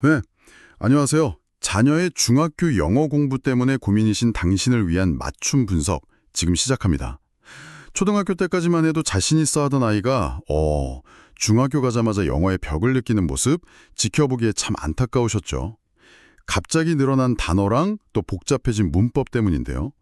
네, 안녕하세요. 자녀의 중학교 영어 공부 때문에 고민이신 당신을 위한 맞춤 분석 지금 시작합니다. 초등학교 때까지만 해도 자신 있어 하던 아이가 중학교 가자마자 영어의 벽을 느끼는 모습 지켜보기에 참 안타까우셨죠. 갑자기 늘어난 단어랑 또 복잡해진 문법 때문인데요.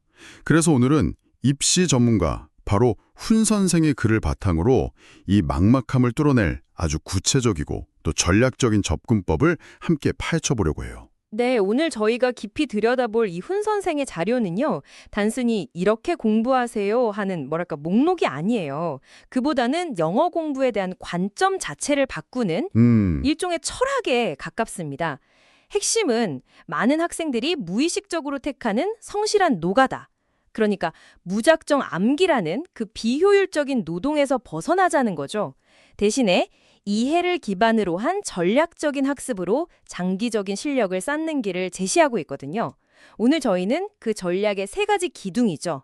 그래서 오늘은 입시 전문가, 바로 훈 선생의 글을 바탕으로 이 막막함을 뚫어낼 아주 구체적이고 또 전략적인 접근법을 함께 파헤쳐보려고 해요. 네, 오늘 저희가 깊이 들여다볼 이 훈 선생의 자료는요, 단순히 이렇게 공부하세요 하는 목록이 아니에요. 그보다는 영어 공부에 대한 관점 자체를 바꾸는 일종의 철학에 가깝습니다. 핵심은 많은 학생들이 무의식적으로 택하는 성실한 노가다. 그러니까 무작정 암기라는 그 비효율적인 노동에서 벗어나자는 거죠. 대신에 이해를 기반으로 한 전략적인 학습으로 장기적인 실력을 쌓는 길을 제시하고 있거든요. 오늘 저희는 그 전략의 세 가지 기둥이죠.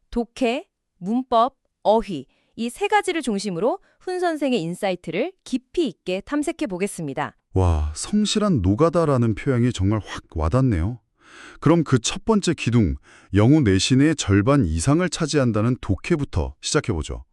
독해, 문법, 어휘, 이 세 가지를 중심으로 훈 선생의 인사이트를 깊이 있게 탐색해 보겠습니다. 와, 성실한 노가다라는 표현이 정말 확 와닿네요. 그럼 그 첫 번째 기둥, 영어 내신의 절반 이상을 차지한다는 독해부터 시작해보죠.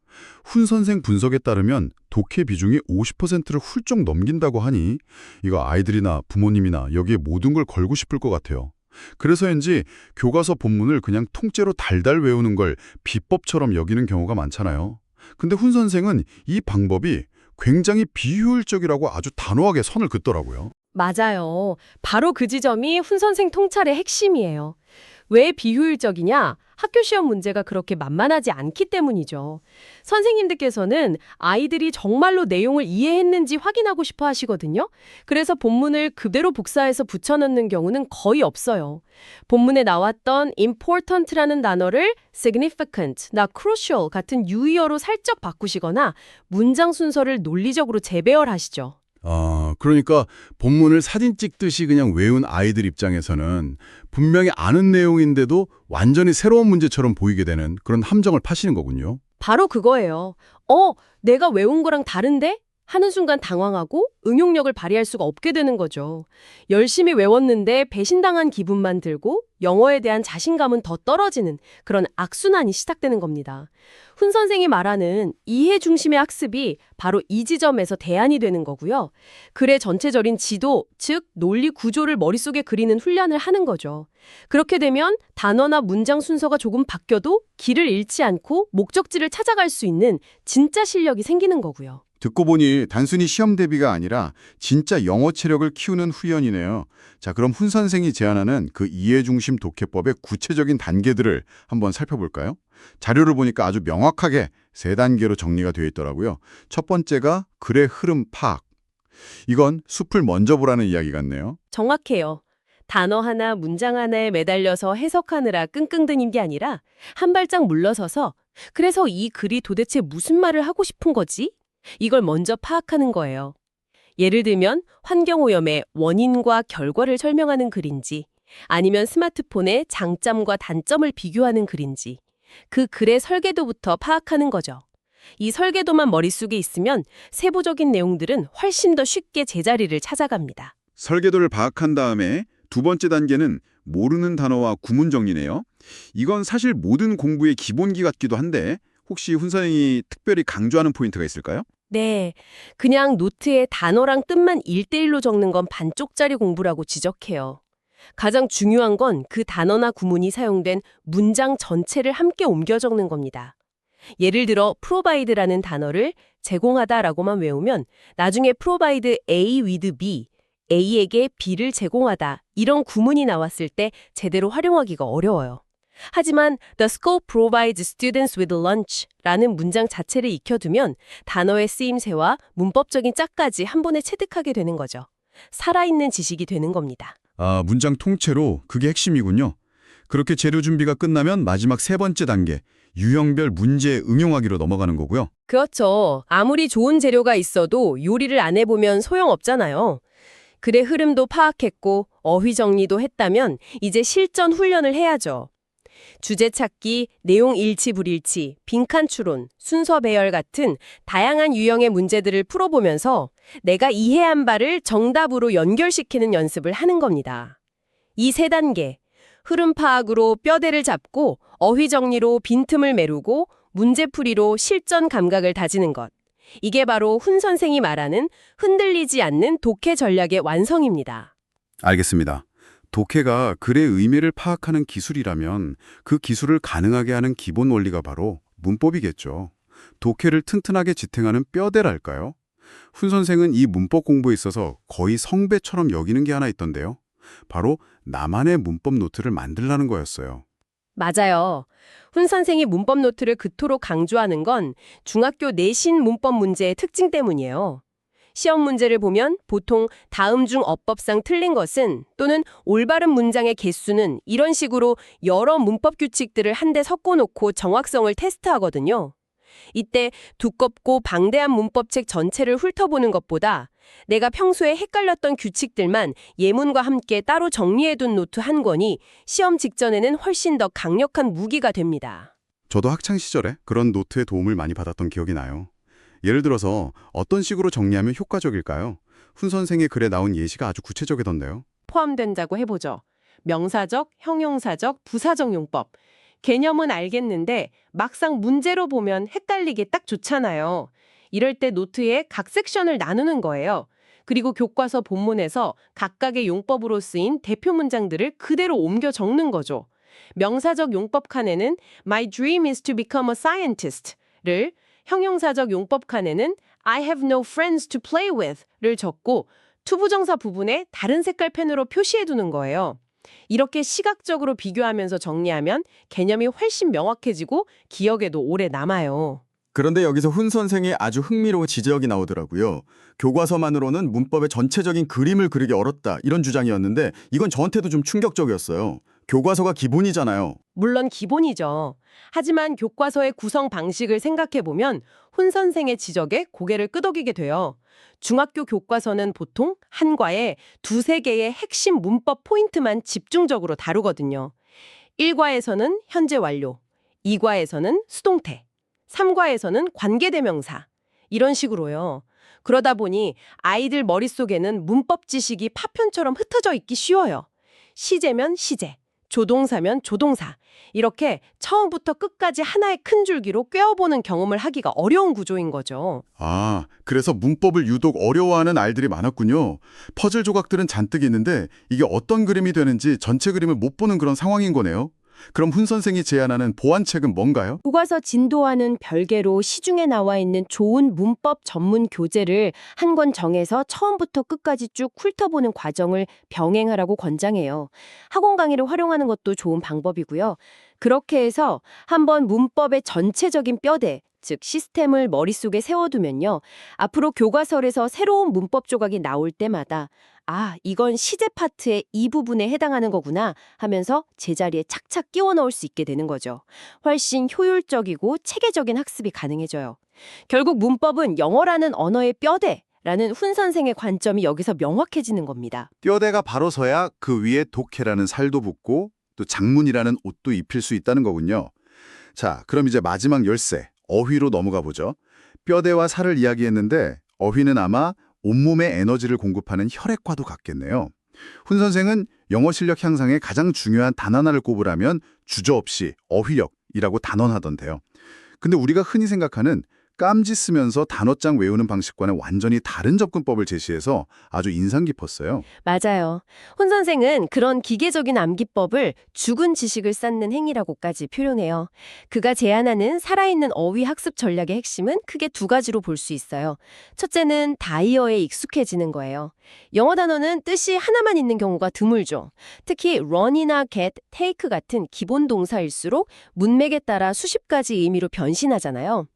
훈 선생 분석에 따르면 독해 비중이 50%를 훌쩍 넘긴다고 하니 이거 아이들이나 부모님이나 여기에 모든 걸 걸고 싶을 것 같아요. 그래서인지 교과서 본문을 그냥 통째로 달달 외우는 걸 비법처럼 여기는 경우가 많잖아요. 근데 훈 선생은 이 방법이 굉장히 비효율적이라고 아주 단호하게 선을 긋더라고요. 맞아요. 바로 그 지점이 훈 선생 통찰의 핵심이에요. 왜 비효율적이냐? 학교 시험 문제가 그렇게 만만하지 않기 때문이죠. 선생님들께서는 아이들이 정말로 내용을 이해했는지 확인하고 싶어 하시거든요. 그래서 본문을 그대로 복사해서 붙여넣는 경우는 거의 없어요. 본문에 나왔던 important라는 단어를 significant, 나 crucial 같은 유의어로 살짝 바꾸시거나 문장 순서를 논리적으로 재배열하시죠. 그러니까 본문을 사진 찍듯이 그냥 외운 아이들 입장에서는 분명히 아는 내용인데도 완전히 새로운 문제처럼 보이게 되는 그런 함정을 파시는 거군요. 바로 그거예요. 내가 외운 거랑 다른데? 하는 순간 당황하고 응용력을 발휘할 수가 없게 되는 거죠. 열심히 외웠는데 배신당한 기분만 들고 영어에 대한 자신감은 더 떨어지는 그런 악순환이 시작되는 겁니다. 훈 선생이 말하는 이해 중심의 학습이 바로 이 지점에서 대안이 되는 거고요. 글의 전체적인 지도, 즉 논리 구조를 머릿속에 그리는 훈련을 하는 거죠. 그렇게 되면 단어나 문장 순서가 조금 바뀌어도 길을 잃지 않고 목적지를 찾아갈 수 있는 진짜 실력이 생기는 거고요. 듣고 보니 단순히 시험 대비가 아니라 진짜 영어 체력을 키우는 훈련이네요. 자, 그럼 훈 선생이 제안하는 그 이해 중심 독해법의 구체적인 단계들을 한번 살펴볼까요? 자료를 보니까 아주 명확하게 세 단계로 정리가 되어 있더라고요. 첫 번째가 글의 흐름 파악. 이건 숲을 먼저 보라는 이야기 같네요. 정확해요. 단어 하나, 문장 하나에 매달려서 해석하느라 끙끙 드는 게 아니라 한 발짝 물러서서 그래서 이 글이 도대체 무슨 말을 하고 싶은 거지? 이걸 먼저 파악하는 거예요. 예를 들면 환경오염의 원인과 결과를 설명하는 글인지 아니면 스마트폰의 장점과 단점을 비교하는 글인지 그 글의 설계도부터 파악하는 거죠. 이 설계도만 머릿속에 있으면 세부적인 내용들은 훨씬 더 쉽게 제자리를 찾아갑니다. 설계도를 파악한 다음에 두 번째 단계는 모르는 단어와 구문 정리네요. 이건 사실 모든 공부의 기본기 같기도 한데 혹시 훈 선생이 특별히 강조하는 포인트가 있을까요? 네, 그냥 노트에 단어랑 뜻만 1대1로 적는 건 반쪽짜리 공부라고 지적해요. 가장 중요한 건 그 단어나 구문이 사용된 문장 전체를 함께 옮겨 적는 겁니다. 예를 들어 provide라는 단어를 제공하다라고만 외우면 나중에 provide A with B, A에게 B를 제공하다 이런 구문이 나왔을 때 제대로 활용하기가 어려워요. 하지만 The school provides students with lunch라는 문장 자체를 익혀두면 단어의 쓰임새와 문법적인 짝까지 한 번에 체득하게 되는 거죠. 살아있는 지식이 되는 겁니다. 문장 통째로 그게 핵심이군요. 그렇게 재료 준비가 끝나면 마지막 세 번째 단계, 유형별 문제 응용하기로 넘어가는 거고요. 그렇죠. 아무리 좋은 재료가 있어도 요리를 안 해보면 소용없잖아요. 글의 흐름도 파악했고 어휘 정리도 했다면 이제 실전 훈련을 해야죠. 주제 찾기, 내용 일치 불일치, 빈칸 추론, 순서 배열 같은 다양한 유형의 문제들을 풀어보면서 내가 이해한 바를 정답으로 연결시키는 연습을 하는 겁니다. 이 세 단계, 흐름 파악으로 뼈대를 잡고 어휘 정리로 빈틈을 메우고 문제풀이로 실전 감각을 다지는 것. 이게 바로 훈 선생이 말하는 흔들리지 않는 독해 전략의 완성입니다. 알겠습니다. 독해가 글의 의미를 파악하는 기술이라면 그 기술을 가능하게 하는 기본 원리가 바로 문법이겠죠. 독해를 튼튼하게 지탱하는 뼈대랄까요? 훈 선생은 이 문법 공부에 있어서 거의 성배처럼 여기는 게 하나 있던데요. 바로 나만의 문법 노트를 만들라는 거였어요. 맞아요. 훈 선생이 문법 노트를 그토록 강조하는 건 중학교 내신 문법 문제의 특징 때문이에요. 시험 문제를 보면 보통 다음 중 어법상 틀린 것은 또는 올바른 문장의 개수는 이런 식으로 여러 문법 규칙들을 한데 섞어놓고 정확성을 테스트하거든요. 이때 두껍고 방대한 문법책 전체를 훑어보는 것보다 내가 평소에 헷갈렸던 규칙들만 예문과 함께 따로 정리해둔 노트 한 권이 시험 직전에는 훨씬 더 강력한 무기가 됩니다. 저도 학창 시절에 그런 노트의 도움을 많이 받았던 기억이 나요. 예를 들어서 어떤 식으로 정리하면 효과적일까요? 훈 선생의 글에 나온 예시가 아주 구체적이던데요. 포함된다고 해보죠. 명사적, 형용사적, 부사적 용법. 개념은 알겠는데 막상 문제로 보면 헷갈리게 딱 좋잖아요. 이럴 때 노트에 각 섹션을 나누는 거예요. 그리고 교과서 본문에서 각각의 용법으로 쓰인 대표 문장들을 그대로 옮겨 적는 거죠. 명사적 용법 칸에는 My dream is to become a scientist를, 형용사적 용법 칸에는 I have no friends to play with를 적고 투부정사 부분에 다른 색깔 펜으로 표시해두는 거예요. 이렇게 시각적으로 비교하면서 정리하면 개념이 훨씬 명확해지고 기억에도 오래 남아요. 그런데 여기서 훈 선생의 아주 흥미로운 지적이 나오더라고요. 교과서만으로는 문법의 전체적인 그림을 그리기 어렵다 이런 주장이었는데 이건 저한테도 좀 충격적이었어요. 교과서가 기본이잖아요. 물론 기본이죠. 하지만 교과서의 구성 방식을 생각해보면 훈 선생의 지적에 고개를 끄덕이게 돼요. 중학교 교과서는 보통 한 과에 두세 개의 핵심 문법 포인트만 집중적으로 다루거든요. 1과에서는 현재 완료, 2과에서는 수동태, 3과에서는 관계대명사, 이런 식으로요. 그러다 보니 아이들 머릿속에는 문법 지식이 파편처럼 흩어져 있기 쉬워요. 시제면 시제, 조동사면 조동사, 이렇게 처음부터 끝까지 하나의 큰 줄기로 꿰어보는 경험을 하기가 어려운 구조인 거죠. 아, 그래서 문법을 유독 어려워하는 아이들이 많았군요. 퍼즐 조각들은 잔뜩 있는데 이게 어떤 그림이 되는지 전체 그림을 못 보는 그런 상황인 거네요. 그럼 훈 선생이 제안하는 보완책은 뭔가요? 교과서 진도와는 별개로 시중에 나와 있는 좋은 문법 전문 교재를 한 권 정해서 처음부터 끝까지 쭉 훑어보는 과정을 병행하라고 권장해요. 학원 강의를 활용하는 것도 좋은 방법이고요. 그렇게 해서 한번 문법의 전체적인 뼈대, 즉 시스템을 머릿속에 세워두면요. 앞으로 교과서에서 새로운 문법 조각이 나올 때마다 아, 이건 시제 파트의 이 부분에 해당하는 거구나 하면서 제자리에 착착 끼워 넣을 수 있게 되는 거죠. 훨씬 효율적이고 체계적인 학습이 가능해져요. 결국 문법은 영어라는 언어의 뼈대라는 훈 선생의 관점이 여기서 명확해지는 겁니다. 뼈대가 바로 서야 그 위에 독해라는 살도 붙고 또 장문이라는 옷도 입힐 수 있다는 거군요. 자, 그럼 이제 마지막 열쇠, 어휘로 넘어가 보죠. 뼈대와 살을 이야기했는데 어휘는 아마 온몸에 에너지를 공급하는 혈액과도 같겠네요. 훈 선생은 영어 실력 향상에 가장 중요한 단 하나를 꼽으라면 주저없이 어휘력이라고 단언하던데요. 근데 우리가 흔히 생각하는 깜지 쓰면서 단어장 외우는 방식과는 완전히 다른 접근법을 제시해서 아주 인상 깊었어요. 맞아요. 훈 선생은 그런 기계적인 암기법을 죽은 지식을 쌓는 행위라고까지 표현해요. 그가 제안하는 살아있는 어휘 학습 전략의 핵심은 크게 두 가지로 볼 수 있어요. 첫째는 다이어에 익숙해지는 거예요. 영어 단어는 뜻이 하나만 있는 경우가 드물죠. 특히 run이나 get, take 같은 기본 동사일수록 문맥에 따라 수십 가지 의미로 변신하잖아요.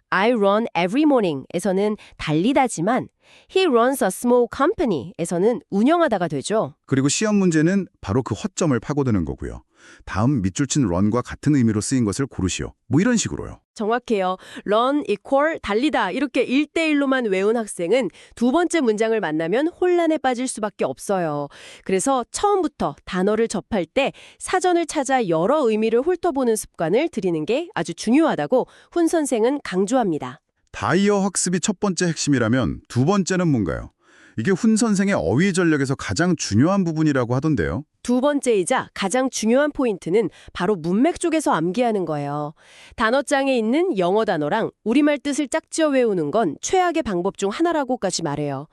I run every morning에서는 달리다지만 he runs a small company에서는 운영하다가 되죠. 그리고 시험 문제는 바로 그 허점을 파고드는 거고요. 다음 밑줄 친 run과 같은 의미로 쓰인 것을 고르시오. 뭐 이런 식으로요. 정확해요. run equal 달리다 이렇게 1대1로만 외운 학생은 두 번째 문장을 만나면 혼란에 빠질 수밖에 없어요. 그래서 처음부터 단어를 접할 때 사전을 찾아 여러 의미를 훑어보는 습관을 들이는 게 아주 중요하다고 훈 선생은 강조합니다. 다이어 학습이 첫 번째 핵심이라면 두 번째는 뭔가요? 이게 훈 선생의 어휘 전략에서 가장 중요한 부분이라고 하던데요. 두 번째이자 가장 중요한 포인트는 바로 문맥 쪽에서 암기하는 거예요. 단어장에 있는 영어 단어랑 우리말 뜻을 짝지어 외우는 건 최악의 방법 중 하나라고까지 말해요.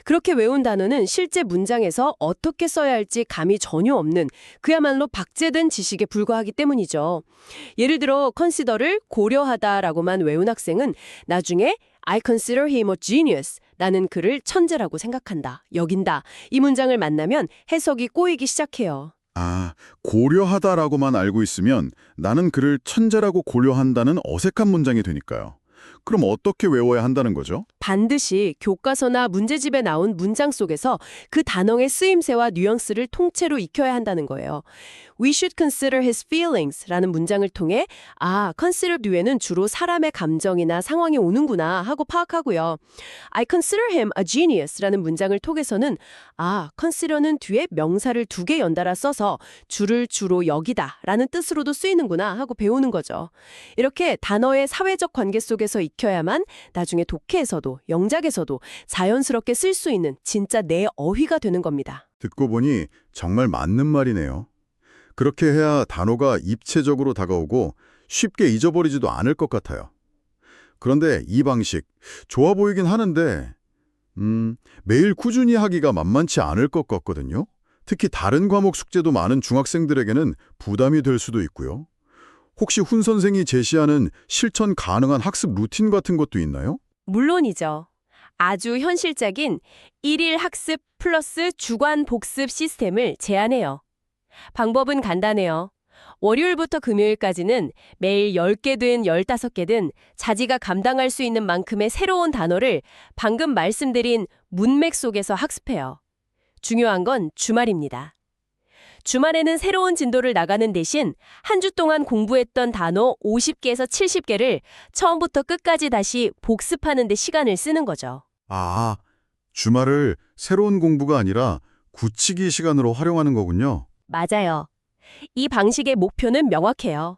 그렇게 외운 단어는 실제 문장에서 어떻게 써야 할지 감이 전혀 없는 그야말로 박제된 지식에 불과하기 때문이죠. 예를 들어 consider를 고려하다라고만 외운 학생은 나중에 I consider him a genius. 나는 그를 천재라고 생각한다, 여긴다. 이 문장을 만나면 해석이 꼬이기 시작해요. 아, 고려하다라고만 알고 있으면 나는 그를 천재라고 고려한다는 어색한 문장이 되니까요. 그럼 어떻게 외워야 한다는 거죠? 반드시 교과서나 문제집에 나온 문장 속에서 그 단어의 쓰임새와 뉘앙스를 통째로 익혀야 한다는 거예요. We should consider his feelings 라는 문장을 통해 consider 뒤에는 주로 사람의 감정이나 상황이 오는구나 하고 파악하고요. I consider him a genius 라는 문장을 통해서는 consider는 뒤에 명사를 두 개 연달아 써서 주를 주로 여기다 라는 뜻으로도 쓰이는구나 하고 배우는 거죠. 이렇게 단어의 사회적 관계 속에서 익혀야만 나중에 독해에서도 영작에서도 자연스럽게 쓸 수 있는 진짜 내 어휘가 되는 겁니다. 듣고 보니 정말 맞는 말이네요. 그렇게 해야 단어가 입체적으로 다가오고 쉽게 잊어버리지도 않을 것 같아요. 그런데 이 방식, 좋아 보이긴 하는데 매일 꾸준히 하기가 만만치 않을 것 같거든요. 특히 다른 과목 숙제도 많은 중학생들에게는 부담이 될 수도 있고요. 혹시 훈 선생이 제시하는 실천 가능한 학습 루틴 같은 것도 있나요? 물론이죠. 아주 현실적인 1일 학습 플러스 주간 복습 시스템을 제안해요. 방법은 간단해요. 월요일부터 금요일까지는 매일 10개든 15개든 자지가 감당할 수 있는 만큼의 새로운 단어를 방금 말씀드린 문맥 속에서 학습해요. 중요한 건 주말입니다. 주말에는 새로운 진도를 나가는 대신 한 주 동안 공부했던 단어 50개에서 70개를 처음부터 끝까지 다시 복습하는 데 시간을 쓰는 거죠. 아, 주말을 새로운 공부가 아니라 굳히기 시간으로 활용하는 거군요. 맞아요. 이 방식의 목표는 명확해요.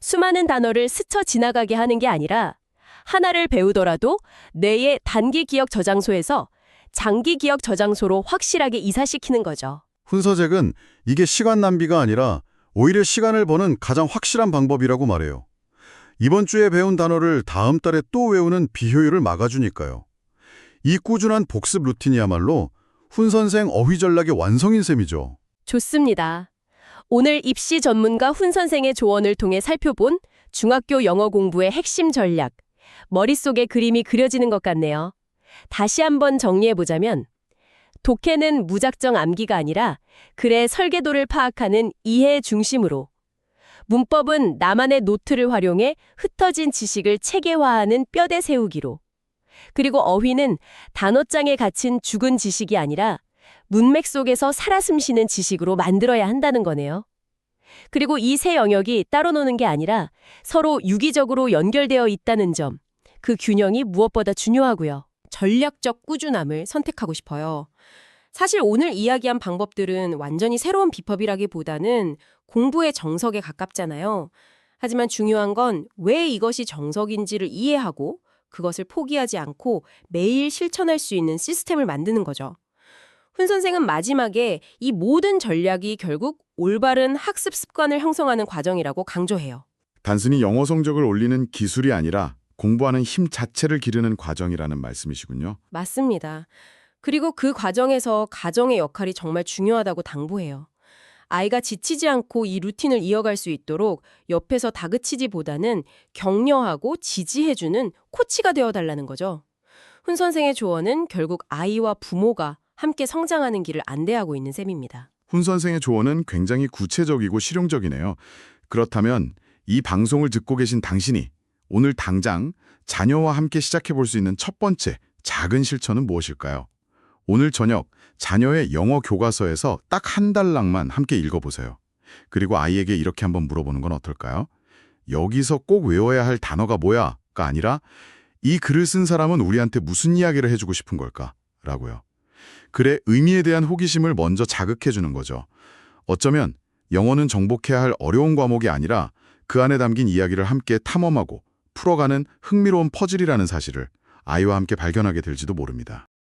수많은 단어를 스쳐 지나가게 하는 게 아니라 하나를 배우더라도 뇌의 단기 기억 저장소에서 장기 기억 저장소로 확실하게 이사시키는 거죠. 훈서잭은 이게 시간 낭비가 아니라 오히려 시간을 버는 가장 확실한 방법이라고 말해요. 이번 주에 배운 단어를 다음 달에 또 외우는 비효율을 막아주니까요. 이 꾸준한 복습 루틴이야말로 훈 선생 어휘 전략의 완성인 셈이죠. 좋습니다. 오늘 입시 전문가 훈 선생의 조언을 통해 살펴본 중학교 영어 공부의 핵심 전략, 머릿속에 그림이 그려지는 것 같네요. 다시 한번 정리해보자면 독해는 무작정 암기가 아니라 글의 설계도를 파악하는 이해 중심으로, 문법은 나만의 노트를 활용해 흩어진 지식을 체계화하는 뼈대 세우기로, 그리고 어휘는 단어장에 갇힌 죽은 지식이 아니라 문맥 속에서 살아 숨쉬는 지식으로 만들어야 한다는 거네요. 그리고 이 세 영역이 따로 노는 게 아니라 서로 유기적으로 연결되어 있다는 점, 그 균형이 무엇보다 중요하고요. 전략적 꾸준함을 선택하고 싶어요. 사실 오늘 이야기한 방법들은 완전히 새로운 비법이라기보다는 공부의 정석에 가깝잖아요. 하지만 중요한 건 왜 이것이 정석인지를 이해하고 그것을 포기하지 않고 매일 실천할 수 있는 시스템을 만드는 거죠. 훈 선생은 마지막에 이 모든 전략이 결국 올바른 학습 습관을 형성하는 과정이라고 강조해요. 단순히 영어 성적을 올리는 기술이 아니라 공부하는 힘 자체를 기르는 과정이라는 말씀이시군요. 맞습니다. 그리고 그 과정에서 가정의 역할이 정말 중요하다고 당부해요. 아이가 지치지 않고 이 루틴을 이어갈 수 있도록 옆에서 다그치지보다는 격려하고 지지해주는 코치가 되어달라는 거죠. 훈 선생의 조언은 결국 아이와 부모가 함께 성장하는 길을 안내하고 있는 셈입니다. 훈 선생의 조언은 굉장히 구체적이고 실용적이네요. 그렇다면 이 방송을 듣고 계신 당신이 오늘 당장 자녀와 함께 시작해 볼 수 있는 첫 번째 작은 실천은 무엇일까요? 오늘 저녁 자녀의 영어 교과서에서 딱 한 달락만 함께 읽어보세요. 그리고 아이에게 이렇게 한번 물어보는 건 어떨까요? 여기서 꼭 외워야 할 단어가 뭐야?가 아니라 이 글을 쓴 사람은 우리한테 무슨 이야기를 해주고 싶은 걸까? 라고요. 글의 의미에 대한 호기심을 먼저 자극해주는 거죠. 어쩌면 영어는 정복해야 할 어려운 과목이 아니라 그 안에 담긴 이야기를 함께 탐험하고 풀어가는 흥미로운 퍼즐이라는 사실을 아이와 함께 발견하게 될지도 모릅니다.